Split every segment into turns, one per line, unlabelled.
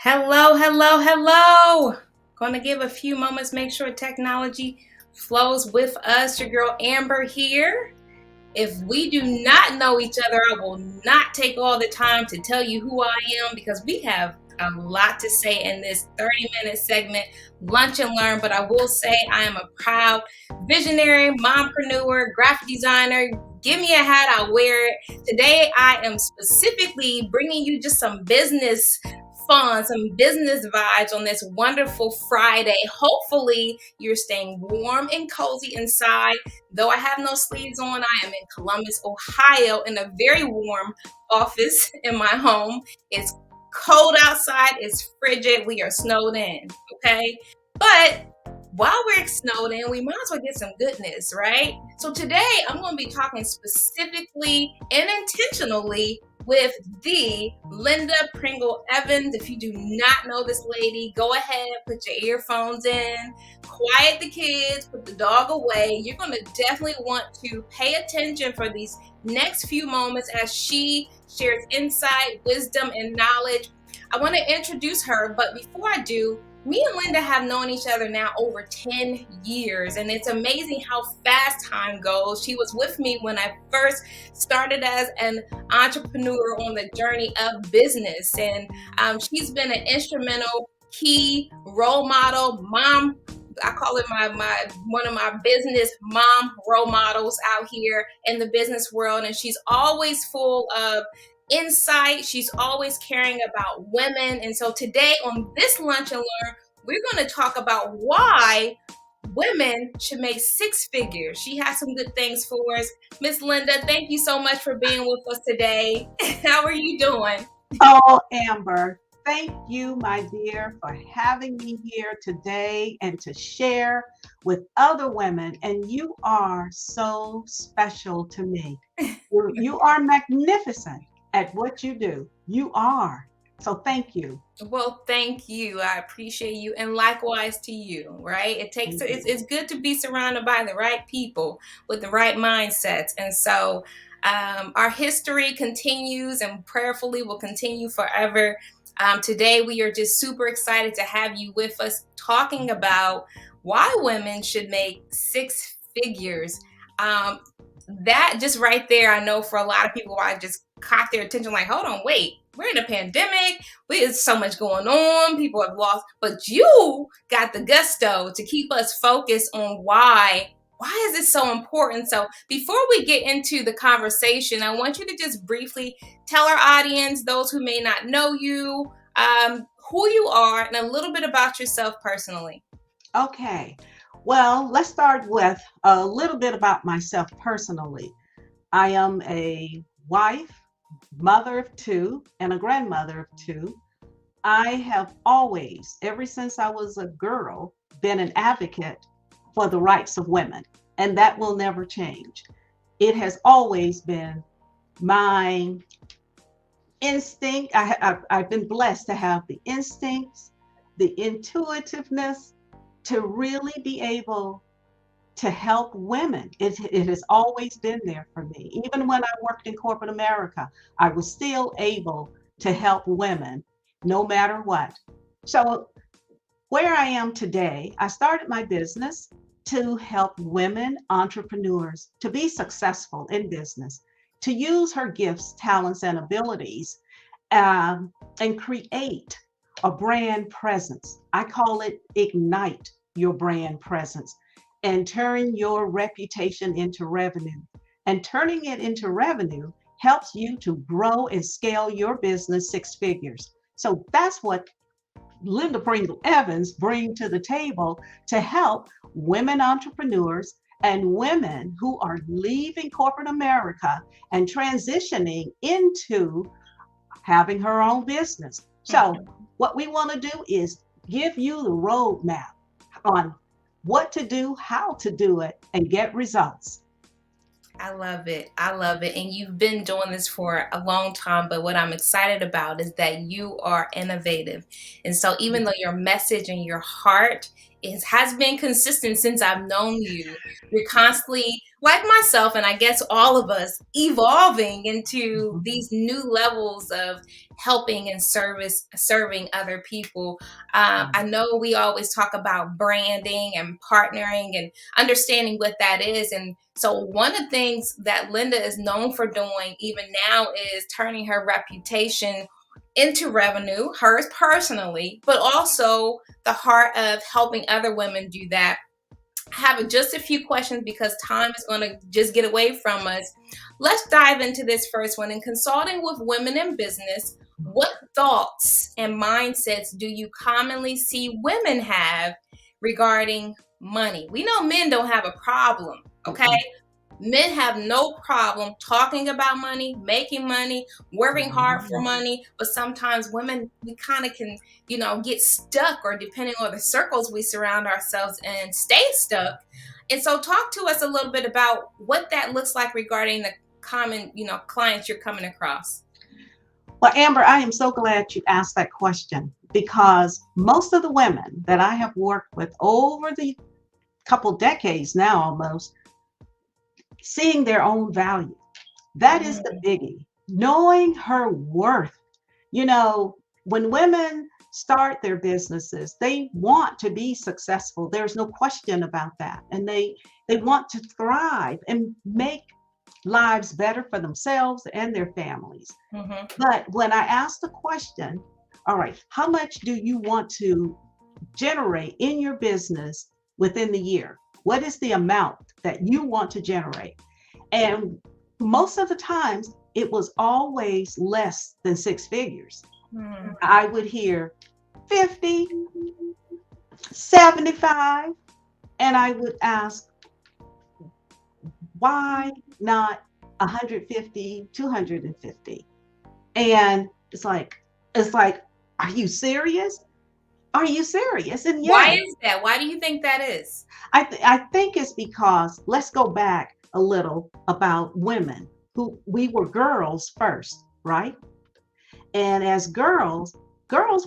Hello, hello, hello. Going to give a few moments, make sure technology flows with us. Your girl Amber here. If we do not know each other, I will not take all the time to tell you who I am because we have a lot to say in this 30-minute segment, Lunch and Learn. But I will say I am a proud visionary, mompreneur, graphic designer. Give me a hat, I'll wear it. Today, I am specifically bringing you just some business fun, some business vibes on this wonderful Friday. Hopefully, you're staying warm and cozy inside. Though I have no sleeves on, I am in Columbus, Ohio, in a very warm office in my home. It's cold outside, it's frigid, we are snowed in, okay? But while we're snowed in, we might as well get some goodness, right? So today I'm going to be talking specifically and intentionally with the Linda Pringle Evans. If you do not know this lady, go ahead, put your earphones in, quiet the kids, put the dog away. You're going to definitely want to pay attention for these next few moments as she shares insight, wisdom, and knowledge. I want to introduce her, but before I do, me and Linda have known each other now over 10 years, and it's amazing how fast time goes. She was with me when I first started as an entrepreneur on the journey of business, and she's been an instrumental, key role model, mom. I call it my one of my business mom role models out here in the business world, and she's always full of insight. She's always caring about women. And so today on this Lunch and Learn, we're going to talk about why women should make six figures. She has some good things for us. Miss Linda, thank you so much for being with us today. How are you doing?
Oh, Amber, thank you, my dear, for having me here today and to share with other women. And you are so special to me. You are magnificent at what you do. You are. So thank you.
Well, thank you. I appreciate you, and likewise to you. Right? It takes
Thank you.
it's good to be surrounded by the right people with the right mindsets, and so our history continues, and prayerfully will continue forever. Today, we are just super excited to have you with us, talking about why women should make six figures. Um, that just right there, I know for a lot of people, I just caught their attention. Like, hold on, wait, we're in a pandemic. There's so much going on. People have lost, but you got the gusto to keep us focused on why. Why is this so important? So before we get into the conversation, I want you to just briefly tell our audience, those who may not know you, who you are, and a little bit about yourself personally.
Okay. Well, let's start with a little bit about myself personally. I am a wife, mother of two, and a grandmother of two. I have always, ever since I was a girl, been an advocate for the rights of women, and that will never change. It has always been my instinct. I've been blessed to have the instincts, the intuitiveness to really be able to help women. It has always been there for me. Even when I worked in corporate America, I was still able to help women no matter what. So, where I am today, I started my business to help women entrepreneurs to be successful in business, to use her gifts, talents, and abilities and create a brand presence. I call it ignite your brand presence and turn your reputation into revenue. And turning it into revenue helps you to grow and scale your business six figures. So that's what Linda Pringle Evans bring to the table to help women entrepreneurs and women who are leaving corporate America and transitioning into having her own business. So what we want to do is give you the roadmap on what to do, how to do it, and get results.
I love it. I love it. And you've been doing this for a long time. But what I'm excited about is that you are innovative. And so, even though your message and your heart has been consistent since I've known you. You're constantly, like myself, and I guess all of us, evolving into these new levels of helping and serving other people. I know we always talk about branding and partnering and understanding what that is. And so one of the things that Linda is known for doing even now is turning her reputation into revenue, hers personally, but also the heart of helping other women do that. I have just a few questions because time is going to just get away from us. Let's dive into this first one. In consulting with women in business, what thoughts and mindsets do you commonly see women have regarding money? We know men don't have a problem, okay? Men have no problem talking about money, making money, working hard for money, but sometimes women, we kind of can, get stuck, or depending on the circles we surround ourselves in, stay stuck. And so talk to us a little bit about what that looks like regarding the common, clients you're coming across.
Well, Amber, I am so glad you asked that question, because most of the women that I have worked with over the couple decades now, almost, seeing their own value. That is the biggie. Knowing her worth. When women start their businesses, they want to be successful. There's no question about that. And they want to thrive and make lives better for themselves and their families. But when I ask the question, all right, how much do you want to generate in your business within the year? What is the amount that you want to generate? And most of the times, it was always less than six figures. I would hear 50, 75, and I would ask, why not 150, 250? And it's like, are you serious? Are you serious? And yes.
Why is that? Why do you think that is?
I think it's because, let's go back a little about women who, we were girls first, right? And as girls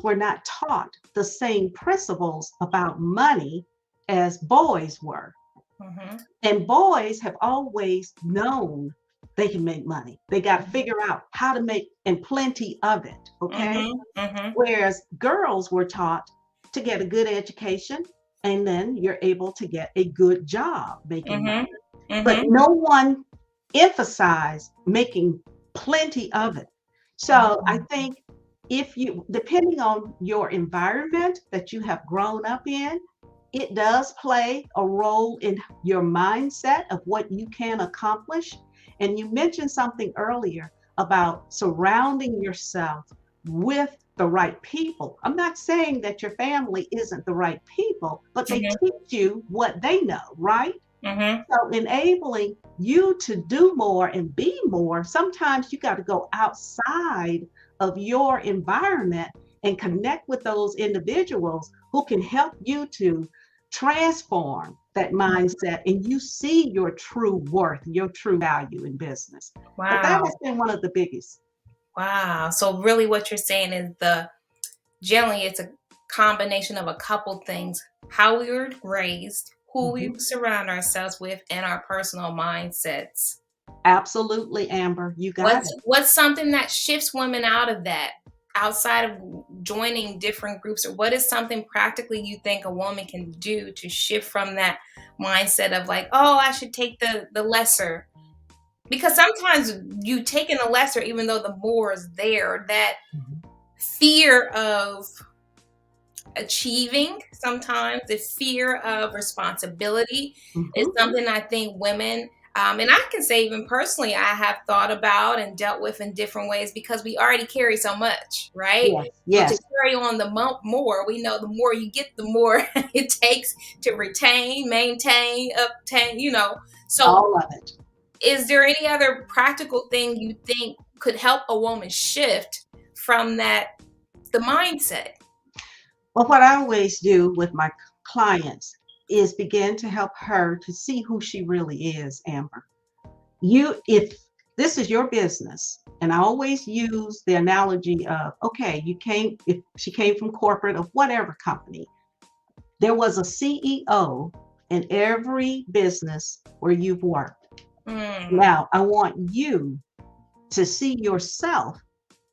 were not taught the same principles about money as boys were. And boys have always known they can make money. They got to figure out how to make, and plenty of it. Okay. Whereas girls were taught to get a good education, and then you're able to get a good job making money. But no one emphasized making plenty of it. So I think, if you, depending on your environment that you have grown up in, it does play a role in your mindset of what you can accomplish. And you mentioned something earlier about surrounding yourself with the right people. I'm not saying that your family isn't the right people, but they teach you what they know, right? So enabling you to do more and be more, sometimes you got to go outside of your environment and connect with those individuals who can help you to transform that mindset, and you see your true worth, your true value in business.
Wow.
But that has been one of the biggest.
Wow. So really what you're saying is generally it's a combination of a couple things: how we were raised, who we surround ourselves with, and our personal mindsets.
Absolutely, Amber. You got it.
What's something that shifts women out of that, outside of joining different groups? Or what is something practically you think a woman can do to shift from that mindset of like, oh, I should take the lesser? Because sometimes you taking the lesser, even though the more is there, that fear of achieving, sometimes the fear of responsibility is something I think women, and I can say even personally, I have thought about and dealt with in different ways, because we already carry so much, right?
Yes.
So to carry on the more, we know the more you get, the more it takes to retain, maintain, obtain, So
all of it.
Is there any other practical thing you think could help a woman shift from the mindset?
Well, what I always do with my clients is begin to help her to see who she really is, Amber. If this is your business, and I always use the analogy of, okay, if she came from corporate or whatever company, There was a CEO in every business where you've worked. Now, I want you to see yourself,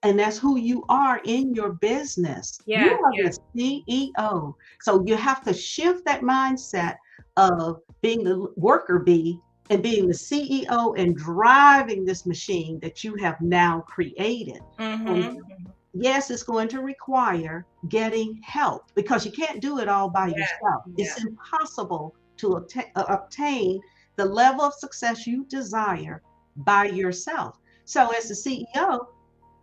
and that's who you are in your business. You
Yeah,
are
yeah.
the CEO. So you have to shift that mindset of being the worker bee and being the CEO and driving this machine that you have now created. And
Mm-hmm.
yes, it's going to require getting help because you can't do it all by
Yeah,
yourself.
yeah.
It's impossible to obtain the level of success you desire by yourself. So, as the CEO,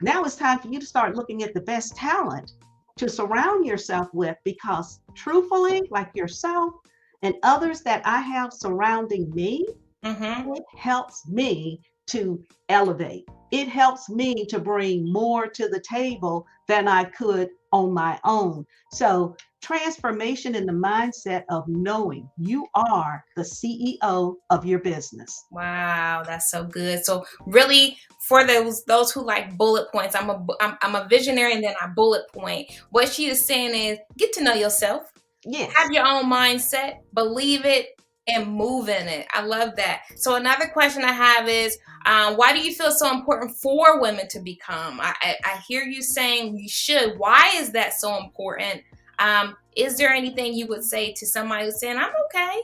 now it's time for you to start looking at the best talent to surround yourself with because, truthfully, like yourself and others that I have surrounding me,
Mm-hmm.
it helps me to elevate. It helps me to bring more to the table than I could on my own. So, transformation in the mindset of knowing you are the CEO of your business.
Wow, that's so good. So really, for those who like bullet points, I'm a visionary, and then I bullet point. What she is saying is get to know yourself,
Yes.
have your own mindset, believe it, and move in it. I love that. So another question I have is, why do you feel so important for women to become? I hear you saying you should. Why is that so important? Is there anything you would say to somebody who's saying I'm okay?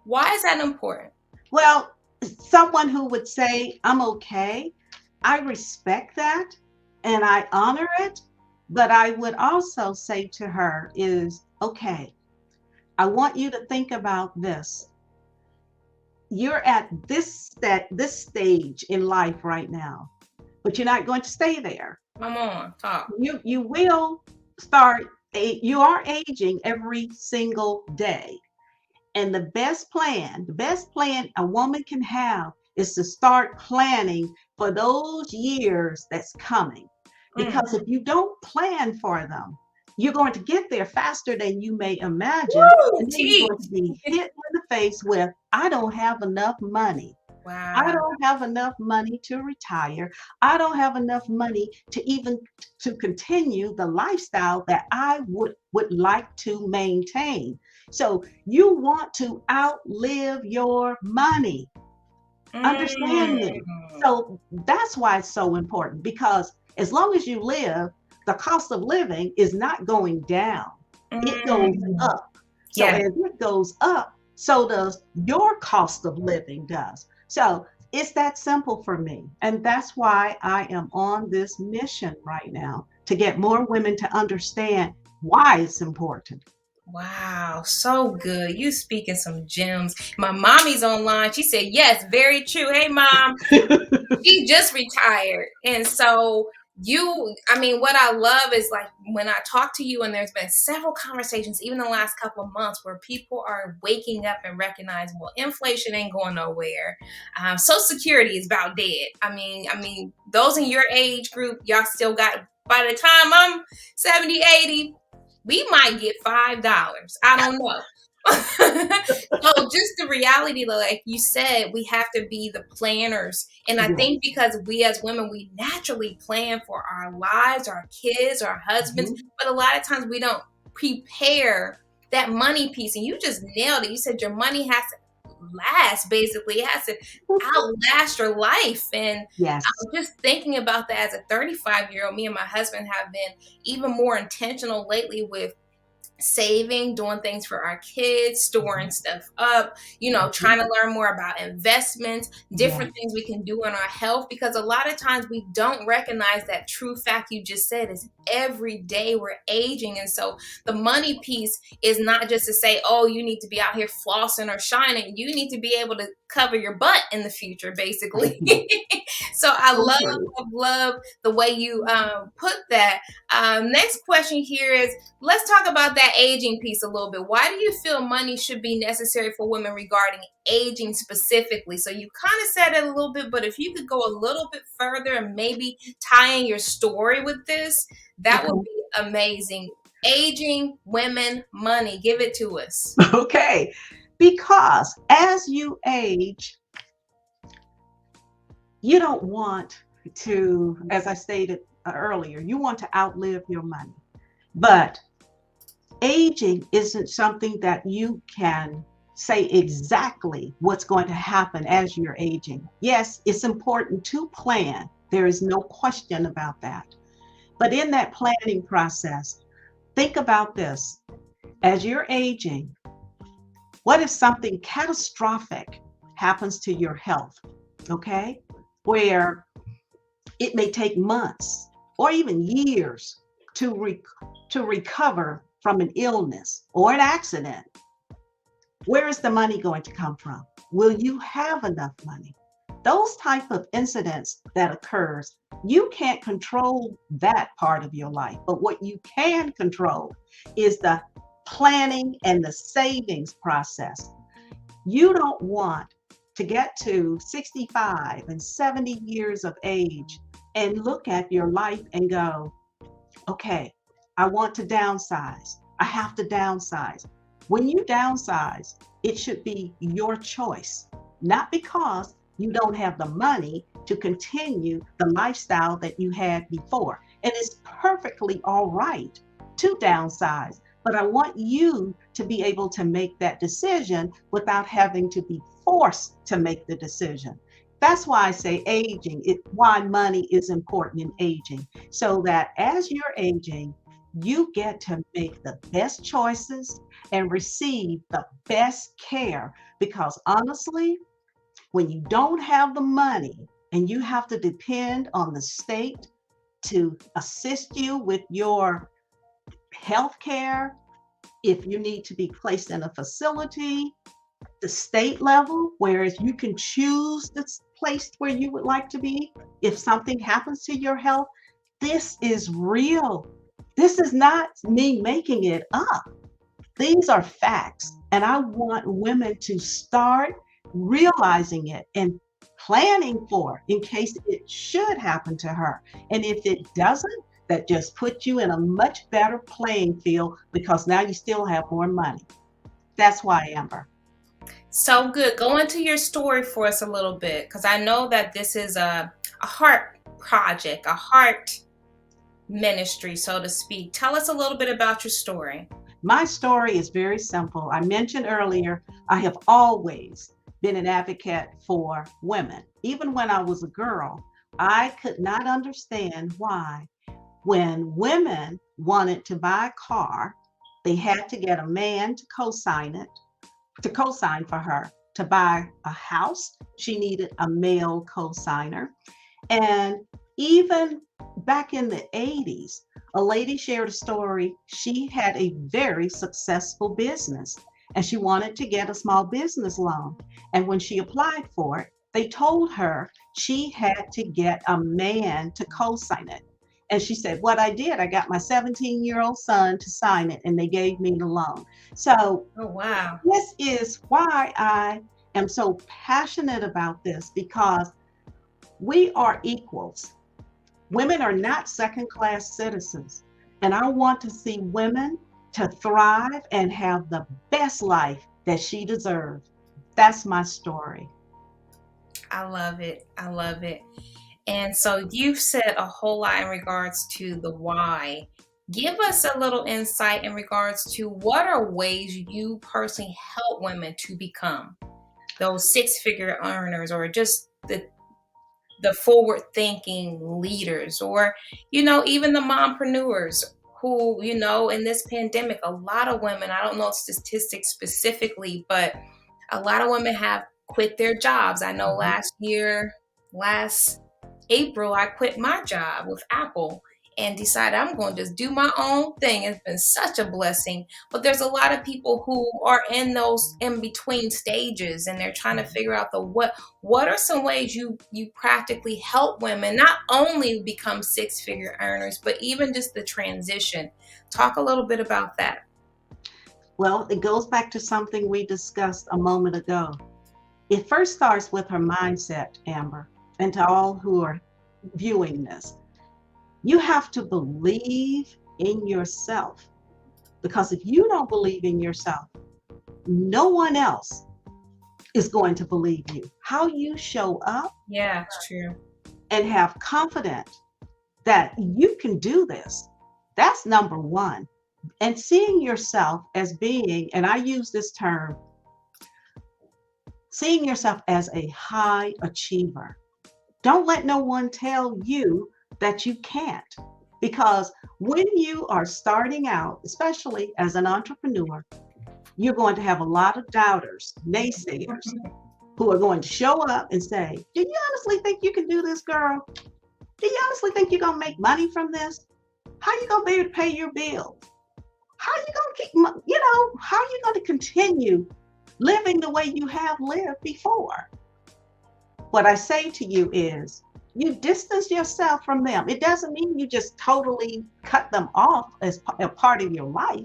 Why is that important?
Well, someone who would say, I'm okay, I respect that and I honor it. But I would also say to her, is okay, I want you to think about this. You're at this stage in life right now, but you're not going to stay there.
Come on, talk.
You will start, you are aging every single day. And the best plan a woman can have is to start planning for those years that's coming.
Mm.
Because if you don't plan for them, you're going to get there faster than you may imagine.
Woo!
And then you're going
Teach.
to be hit in the face with, I don't have enough money. I
Wow.
don't have enough money to retire. I don't have enough money to even to continue the lifestyle that I would like to maintain. So you want to outlive your money. Understand
Mm.
me. So that's why it's so important because as long as you live, the cost of living is not going down. It goes
Mm.
up. So
Yeah.
as it goes up, so does your cost of living does. So it's that simple for me. And that's why I am on this mission right now to get more women to understand why it's important.
Wow, so good. You speaking some gems. My mommy's online. She said, yes, very true. Hey, mom. She just retired. And so I mean, what I love is like when I talk to you, and there's been several conversations, even the last couple of months, where people are waking up and recognizing, well, inflation ain't going nowhere. Social Security is about dead. I mean, those in your age group, y'all still got, by the time I'm 70, 80, we might get $5. I don't know. So just the reality, like you said, we have to be the planners. And I
Yes.
think because we as women, we naturally plan for our lives, our kids, our husbands,
Mhm.
but a lot of times we don't prepare that money piece. And you just nailed it. You said your money has to last, basically. It has to outlast your life. And
Yes.
just thinking about that as a 35-year-old, me and my husband have been even more intentional lately with saving, doing things for our kids, storing
Mhm.
stuff up,
Mhm.
trying to learn more about investments, different
Yes.
things we can do on our health, because a lot of times we don't recognize that true fact you just said is every day we're aging. And so the money piece is not just to say, oh, you need to be out here flossing or shining. You need to be able to cover your butt in the future, basically.
Mhm.
So I
So
love,
true.
love the way you put that. Next question here is, let's talk about that aging piece a little bit. Why do you feel money should be necessary for women regarding aging specifically? So you kind of said it a little bit, but if you could go a little bit further and maybe tie in your story with this, that would
Okay.
be amazing. Aging, women, money. Give it to us.
Okay. Because as you age, you don't want to, as I stated earlier, you want to outlive your money. But Aging isn't something that you can say exactly what's going to happen as you're aging. Yes, it's important to plan. There is no question about that. But in that planning process, think about this. As you're aging, what if something catastrophic happens to your health? Okay? Where it may take months or even years to recover from an illness or an accident. Where is the money going to come from? Will you have enough money? Those type of incidents that occurs, you can't control that part of your life. But what you can control is the planning and the savings process. You don't want to get to 65 and 70 years of age and look at your life and go, okay, I want to downsize. I have to downsize. When you downsize, it should be your choice, not because you don't have the money to continue the lifestyle that you had before. And it's perfectly all right to downsize, but I want you to be able to make that decision without having to be forced to make the decision. That's why I say aging, why money is important in aging, so that as you're aging, you get to make the best choices and receive the best care. Because honestly, when you don't have the money and you have to depend on the state to assist you with your health care, if you need to be placed in a facility, the state level, whereas you can choose the place where you would like to be if something happens to your health, this is real. This is not me making it up. These are facts. And I want women to start realizing it and planning for in case it should happen to her. And if it doesn't, that just puts you in a much better playing field because now you still have more money. That's why, Amber.
So good. Go into your story for us a little bit, because I know that this is a heart project, a heart ministry, so to speak. Tell us a little bit about your story.
My story is very simple. I mentioned earlier, I have always been an advocate for women. Even when I was a girl, I could not understand why, when women wanted to buy a car, they had to get a man to co-sign it, to co-sign for her. To buy a house, she needed a male co-signer. And even back in the 80s, a lady shared a story. She had a very successful business and she wanted to get a small business loan. And when she applied for it, they told her she had to get a man to co-sign it. And she said, what I did, I got my 17-year-old son to sign it and they gave me the loan. So
Oh, wow.
this is why I am so passionate about this, because we are equals. Women are not second-class citizens. And I want to see women to thrive and have the best life that she deserves. That's my story.
I love it. I love it. And so you've said a whole lot in regards to the why. Give us a little insight in regards to what are ways you personally help women to become those six-figure earners, or just the forward thinking leaders, or even the mompreneurs who, in this pandemic, a lot of women, I don't know statistics specifically, but a lot of women have quit their jobs. I know last April, I quit my job with Apple and decided I'm going to just do my own thing. It's been such a blessing. But there's a lot of people who are in those in between stages, and they're trying to figure out what are some ways you practically help women not only become six-figure earners, but even just the transition. Talk a little bit about that.
Well, it goes back to something we discussed a moment ago. It first starts with her mindset, Amber, and to all who are viewing this. You have to believe in yourself, because if you don't believe in yourself, no one else is going to believe you. How you show up,
Yeah, it's true.
and have confidence that you can do this, that's number one. And seeing yourself as being, and I use this term, seeing yourself as a high achiever. Don't let no one tell you that you can't. Because when you are starting out, especially as an entrepreneur, you're going to have a lot of doubters, naysayers, who are going to show up and say, do you honestly think you can do this, girl? Do you honestly think you're going to make money from this? How are you going to be able to pay your bills? How are you going to keep, how are you going to continue living the way you have lived before? What I say to you is, you distance yourself from them. It doesn't mean you just totally cut them off as a part of your life.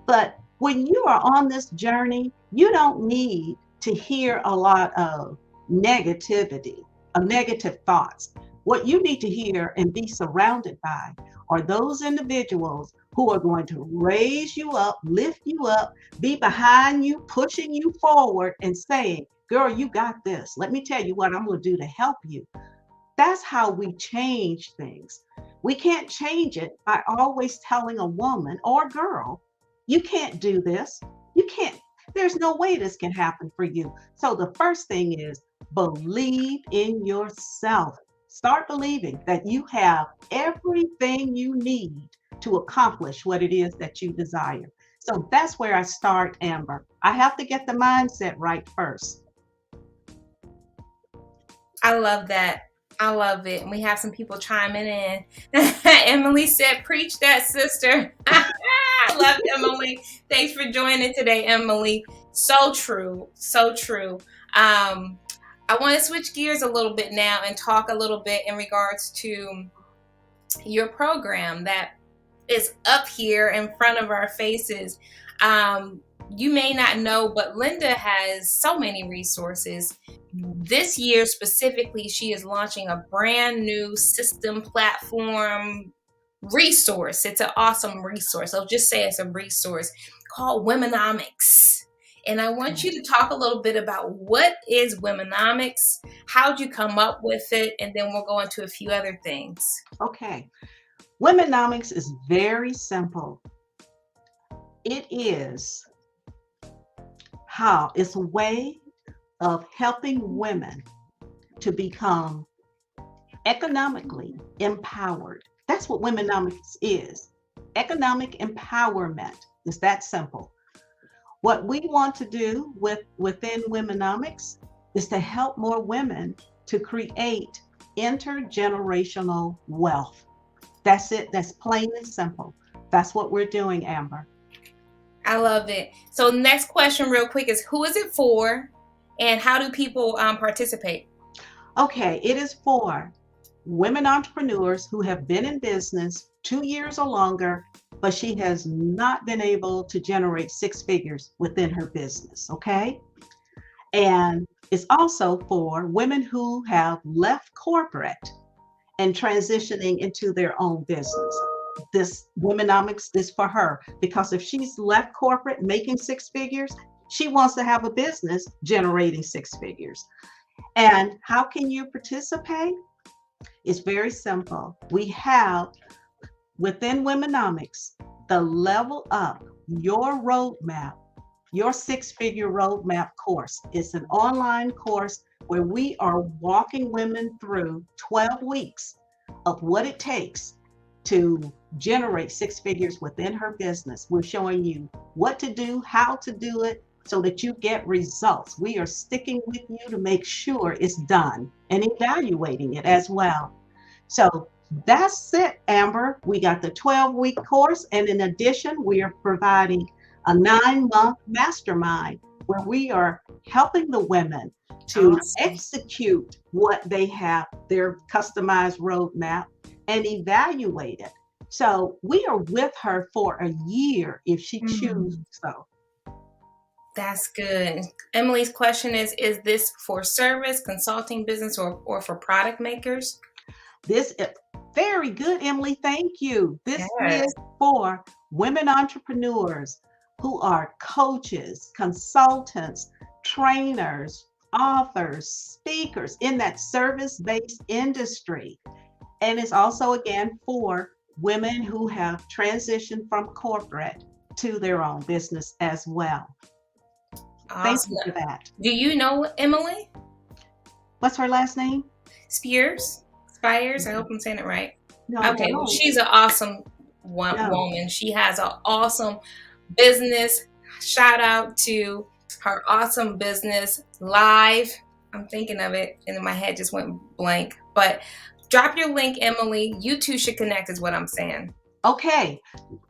But when you are on this journey, you don't need to hear a lot of negativity, of negative thoughts. What you need to hear and be surrounded by are those individuals who are going to raise you up, lift you up, be behind you, pushing you forward and saying, girl, you got this. Let me tell you what I'm going to do to help you. That's how we change things. We can't change it by always telling a woman or girl, you can't do this. You can't, there's no way this can happen for you. So the first thing is believe in yourself. Start believing that you have everything you need to accomplish what it is that you desire. So that's where I start, Amber. I have to get the mindset right first.
I love that. I love it. And we have some people chiming in. Emily said, preach that, sister. I love Emily. Thanks for joining today, Emily. So true. So true. I want to switch gears a little bit now and talk a little bit in regards to your program that is up here in front of our faces. You may not know, but Linda has so many resources. This year specifically, she is launching a brand new system platform resource. It's an awesome resource. I'll just say it's a resource called Womenomics. And I want you to talk a little bit about what is Womenomics, how'd you come up with it, and then we'll go into a few other things.
Okay. Womenomics is very simple. It is it's a way of helping women to become economically empowered. That's what Womenomics is. Economic empowerment. It's that simple. What we want to do within Womenomics is to help more women to create intergenerational wealth. That's it. That's plain and simple. That's what we're doing, Amber.
I love it. So next question real quick is, who is it for and how do people participate?
Okay, it is for women entrepreneurs who have been in business 2 years or longer, but she has not been able to generate 6 figures within her business, okay? And it's also for women who have left corporate and transitioning into their own business. This Womenomics is for her, because if she's left corporate making 6 figures, she wants to have a business generating 6 figures. And how can you participate? It's very simple. We have within Womenomics the Level Up Your Roadmap, your 6-figure roadmap course. It's an online course where we are walking women through 12 weeks of what it takes to generate 6 figures within her business. We're showing you what to do, how to do it, so that you get results. We are sticking with you to make sure it's done and evaluating it as well. So that's it, Amber. We got the 12-week course, and in addition, we are providing a 9-month mastermind where we are helping the women to execute what they have, their customized roadmap, and evaluate it. So we are with her for a year if she chooses so.
That's good. Emily's question is this for service, consulting business, or for product makers?
This is very good, Emily. Thank you. This is for women entrepreneurs who are coaches, consultants, trainers, authors, speakers in that service-based industry. And it's also, again, for women who have transitioned from corporate to their own business as well. Thank
Awesome.
you for that.
Do you know Emily
What's her last name?
Spears? Spires? I hope I'm saying it right.
No,
Okay, well,
no,
she's an awesome
no.
woman. She has an awesome business. Shout out to her awesome business, Live. I'm thinking of it, and my head just went blank. But drop your link, Emily. You two should connect, is what I'm saying.
Okay.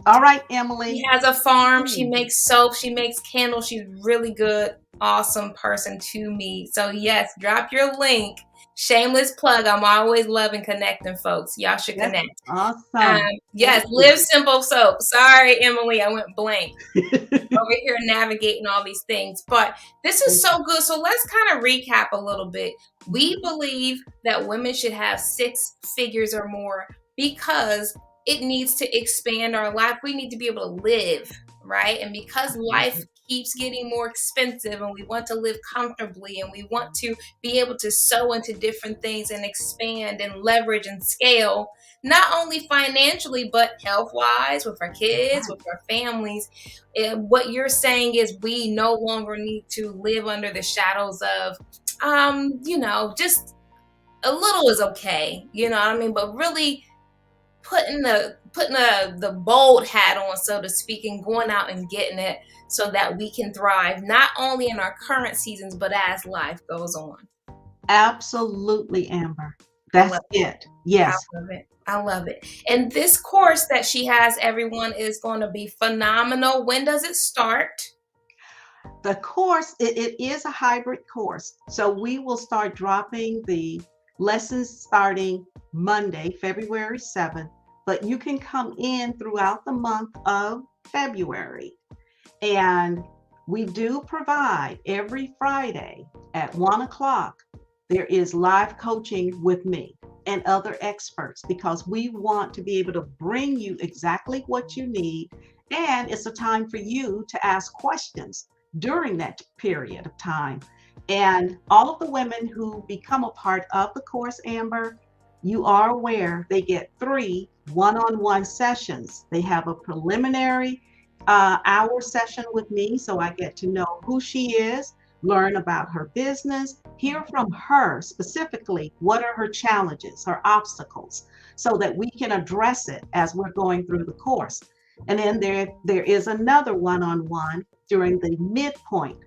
All right, Emily.
She has a farm. She makes soap. She makes candles. She's really good, awesome person to me. So yes, drop your link. Shameless plug. I'm always loving connecting folks. Y'all should
That's
connect.
awesome.
Yes, Live Simple Soap. Sorry, Emily, I went blank. Over here navigating all these things. But this is so good. So let's kind of recap a little bit. We believe that women should have 6 figures or more because it needs to expand our life. We need to be able to live, right? And because life keeps getting more expensive and we want to live comfortably and we want to be able to sow into different things and expand and leverage and scale, not only financially, but health-wise, with our kids, with our families. And what you're saying is we no longer need to live under the shadows of, just a little is okay, you know what I mean? But really putting the bold hat on, so to speak, and going out and getting it so that we can thrive, not only in our current seasons, but as life goes on.
Absolutely, Amber. That's it. Yes.
I love it. I love it. And this course that she has, everyone, is going to be phenomenal. When does it start?
The course, it is a hybrid course. So we will start dropping the lessons starting Monday, February 7th, but you can come in throughout the month of February. And we do provide every Friday at 1 o'clock, there is live coaching with me and other experts because we want to be able to bring you exactly what you need. And it's a time for you to ask questions during that period of time. And all of the women who become a part of the course, Amber, you are aware they get 3 one-on-one sessions. They have a preliminary hour session with me, so I get to know who she is, learn about her business, hear from her specifically what are her challenges, her obstacles, so that we can address it as we're going through the course. And then there is another one-on-one during the midpoint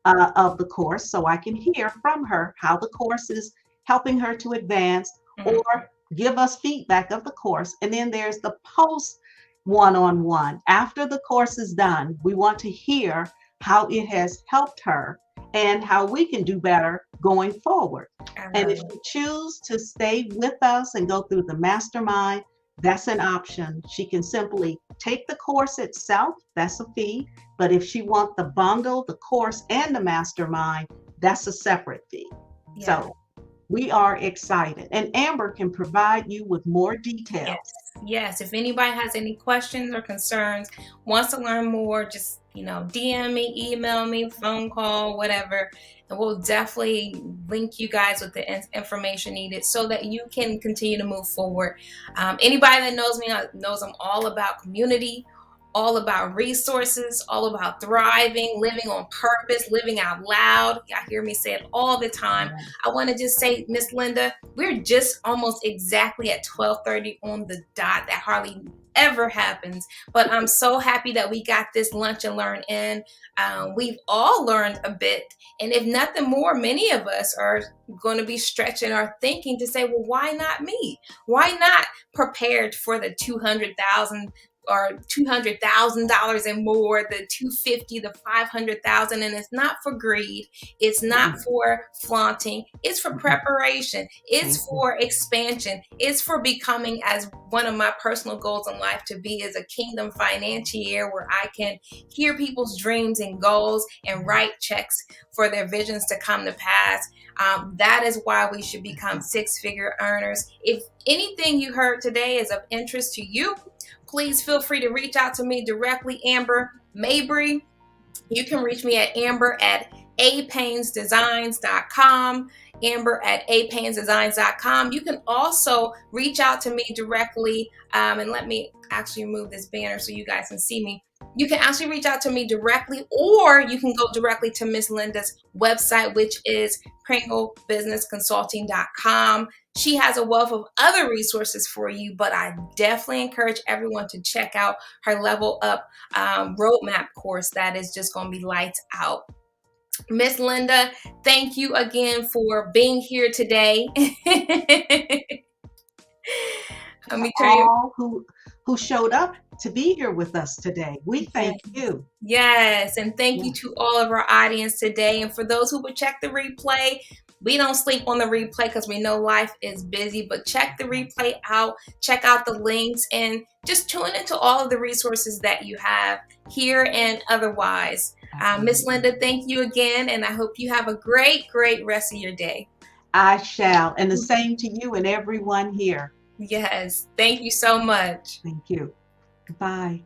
of the course, so I can hear from her how the course is helping her to advance or give us feedback of the course. And then there's the post one-on-one. After the course is done, we want to hear how it has helped her and how we can do better going forward. And if you choose to stay with us and go through the mastermind, that's an option. She can simply take the course itself, that's a fee. But if she wants the bundle, the course, and the mastermind, that's a separate fee. Yeah. So we are excited. And Amber can provide you with more details.
Yes. If anybody has any questions or concerns, wants to learn more, just, DM me, email me, phone call, whatever. And we'll definitely link you guys with the information needed so that you can continue to move forward. Anybody that knows me knows I'm all about community, all about resources, all about thriving, living on purpose, living out loud. Y'all hear me say it all the time. I want to just say, Miss Linda, we're just almost exactly at 12:30 on the dot. That hardly ever happens, but I'm so happy that we got this lunch and learn in. We've all learned a bit, and if nothing more, many of us are going to be stretching our thinking to say, well, why not me? Why not prepared for the 200,000 or $200,000 and more, the 250, the 500,000, and it's not for greed. It's not for flaunting. It's for preparation. It's for expansion. It's for becoming, as one of my personal goals in life, to be as a kingdom financier where I can hear people's dreams and goals and write checks for their visions to come to pass. That is why we should become 6-figure earners. If anything you heard today is of interest to you, please feel free to reach out to me directly, Amber Mabry. You can reach me at Amber at apainsdesigns.com, Amber at apainsdesigns.com. You can also reach out to me directly, and let me actually remove this banner so you guys can see me. You can actually reach out to me directly, or you can go directly to Miss Linda's website, which is pringlebusinessconsulting.com. She has a wealth of other resources for you, but I definitely encourage everyone to check out her Level Up roadmap course. That is just going to be lights out. Miss Linda, thank you again for being here today. Let me turn you.
All who showed up to be here with us today. We thank you.
Yes, and thank you to all of our audience today. And for those who would check the replay, we don't sleep on the replay because we know life is busy, but check the replay out, check out the links, and just tune into all of the resources that you have here and otherwise. Miss Linda, thank you again, and I hope you have a great rest of your day.
I shall, and the same to you and everyone here.
Yes, thank you so much.
Thank you. Goodbye.